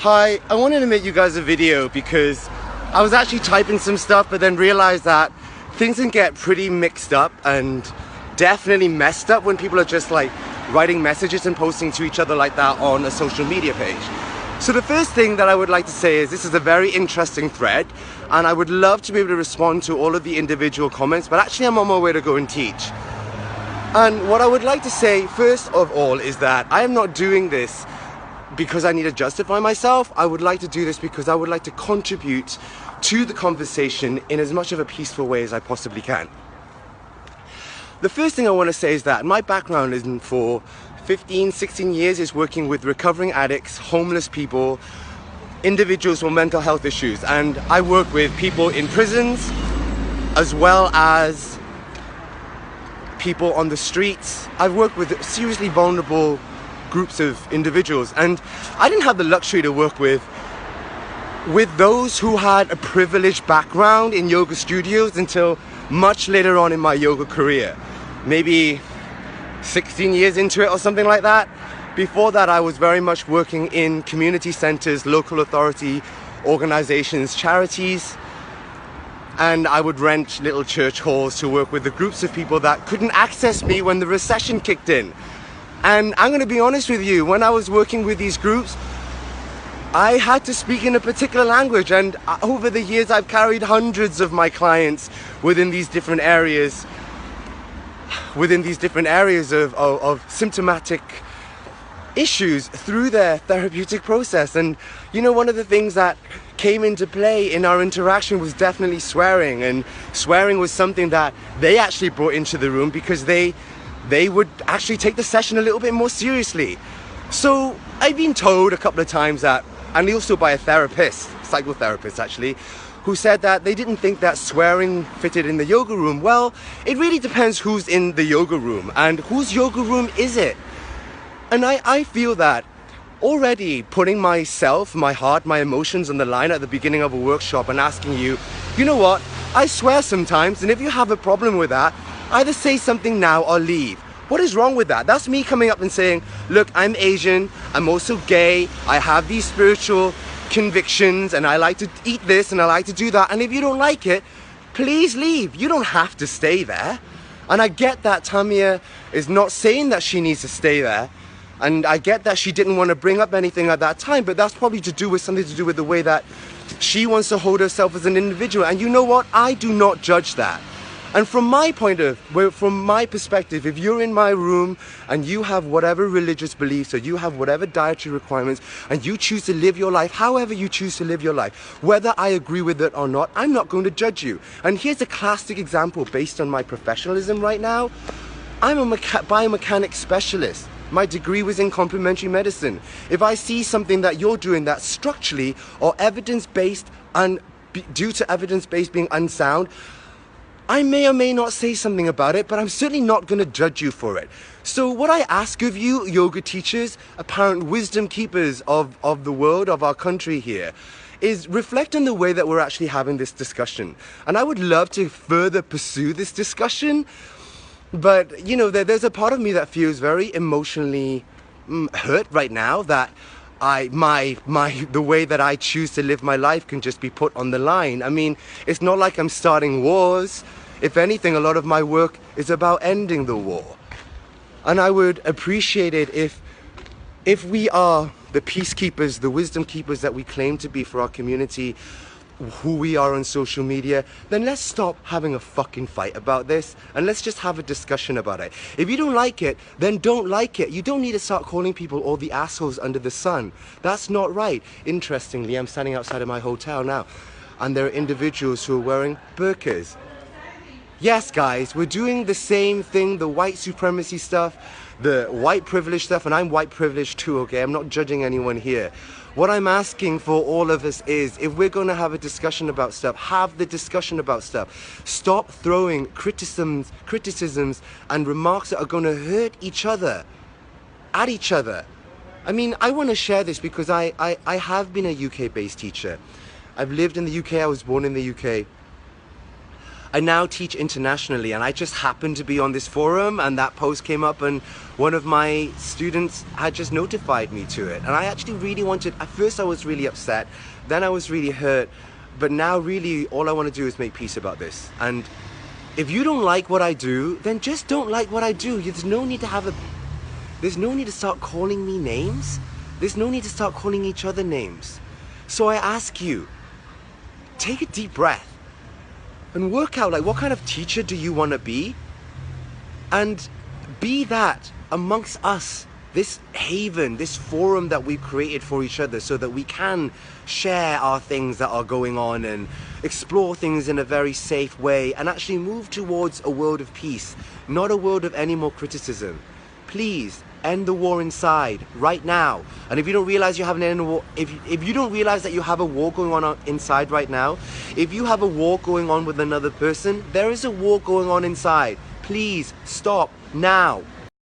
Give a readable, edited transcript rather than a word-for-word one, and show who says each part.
Speaker 1: Hi, I wanted to make you guys a video because I was actually typing some stuff but then realized that things can get pretty mixed up and definitely messed up when people are just like writing messages and posting to each other like that on a social media page. So the first thing that I would like to say is this is a very interesting thread and I would love to be able to respond to all of the individual comments, but actually I'm on my way to go and teach. And what I would like to say first of all is that I am not doing this because I need to justify myself. I would like to do this because I would like to contribute to the conversation in as much of a peaceful way as I possibly can. The first thing I want to say is that my background is for 15, 16 years is working with recovering addicts, homeless people, individuals with mental health issues, and I work with people in prisons as well as people on the streets. I've worked with seriously vulnerable groups of individuals, and I didn't have the luxury to work with those who had a privileged background in yoga studios until much later on in my yoga career, maybe 16 years into it or something like that. Before that, I was very much working in community centers, local authority organizations, charities, and I would rent little church halls to work with the groups of people that couldn't access me when the recession kicked in. And I'm going to be honest with you, when I was working with these groups, I had to speak in a particular language, and over the years I've carried hundreds of my clients within these different areas of symptomatic issues through their therapeutic process. And you know, one of the things that came into play in our interaction was definitely swearing, and swearing was something that they actually brought into the room because they would actually take the session a little bit more seriously. So I've been told a couple of times that, and also by a therapist, psychotherapist actually, who said that they didn't think that swearing fitted in the yoga room. Well, it really depends who's in the yoga room and whose yoga room is it. And I feel that already putting myself, my heart, my emotions on the line at the beginning of a workshop and asking you, you know what, I swear sometimes, and if you have a problem with that, either say something now or leave. What is wrong with that? That's me coming up and saying, look, I'm Asian, I'm also gay, I have these spiritual convictions, and I like to eat this and I like to do that, and if you don't like it, please leave. You don't have to stay there. And I get that Tamia is not saying that she needs to stay there, and I get that she didn't want to bring up anything at that time, but that's probably something to do with the way that she wants to hold herself as an individual. And you know what? I do not judge that. And from my perspective, if you're in my room and you have whatever religious beliefs or you have whatever dietary requirements and you choose to live your life however you choose to live your life, whether I agree with it or not, I'm not going to judge you. And here's a classic example based on my professionalism right now. I'm a biomechanics specialist. My degree was in complementary medicine. If I see something that you're doing that's structurally or evidence-based and due to evidence-based being unsound, I may or may not say something about it, but I'm certainly not going to judge you for it. So what I ask of you, yoga teachers, apparent wisdom keepers of the world, of our country here, is reflect on the way that we're actually having this discussion. And I would love to further pursue this discussion, but you know, there's a part of me that feels very emotionally hurt right now that the way that I choose to live my life can just be put on the line. I mean, it's not like I'm starting wars. If anything, a lot of my work is about ending the war. And I would appreciate it if we are the peacekeepers, the wisdom keepers that we claim to be for our community, who we are on social media, then let's stop having a fucking fight about this and let's just have a discussion about it. If you don't like it, then don't like it. You don't need to start calling people all the assholes under the sun. That's not right. Interestingly, I'm standing outside of my hotel now and there are individuals who are wearing burqas. Yes, guys, we're doing the same thing, the white supremacy stuff, the white privilege stuff, and I'm white privileged too, okay? I'm not judging anyone here. What I'm asking for all of us is, if we're going to have a discussion about stuff, have the discussion about stuff. Stop throwing criticisms and remarks that are going to hurt each other at each other. I mean, I want to share this because I have been a UK-based teacher. I've lived in the UK, I was born in the UK. I now teach internationally, and I just happened to be on this forum, and that post came up, and one of my students had just notified me to it. And I actually really wanted, at first I was really upset, then I was really hurt, but now really all I want to do is make peace about this. And if you don't like what I do, then just don't like what I do. There's no need to start calling me names. There's no need to start calling each other names. So I ask you, take a deep breath and work out, like, what kind of teacher do you want to be? And be that amongst us, this haven, this forum that we've created for each other, so that we can share our things that are going on and explore things in a very safe way and actually move towards a world of peace, not a world of any more criticism. Please end the war inside right now. And if you don't realize you have an end war, if you don't realize that you have a war going on inside right now, if you have a war going on with another person, there is a war going on inside. Please stop now.